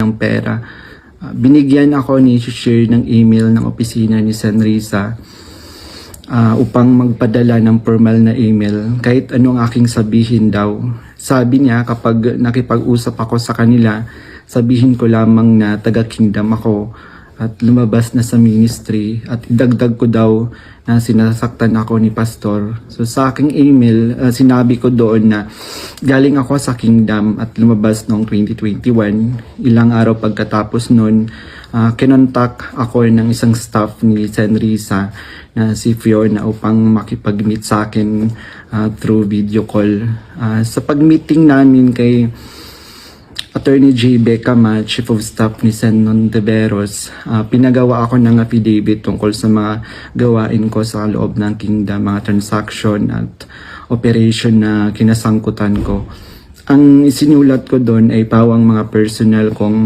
ng pera. Binigyan ako ni share ng email ng opisina ni Senrisa upang magpadala ng formal na email kahit anong aking sabihin daw. Sabi niya kapag nakipag-usap ako sa kanila, sabihin ko lamang na taga-kingdom ako at lumabas na sa ministry at idagdag ko daw na sinasaktan ako ni pastor. So sa aking email, sinabi ko doon na galing ako sa kingdom at lumabas noong 2021. Ilang araw pagkatapos noon, kinontak ako ng isang staff ni Senrisa na si Fiona upang makipag-meet sa akin through video call. Sa pag-meeting namin kay Attorney J. Becama, Chief of Staff ni Sen. Nontiveros, pinagawa ako ng affidavit tungkol sa mga gawain ko sa loob ng kingdom, mga transaction at operation na kinasangkutan ko. Ang isinulat ko doon ay pawang mga personal kong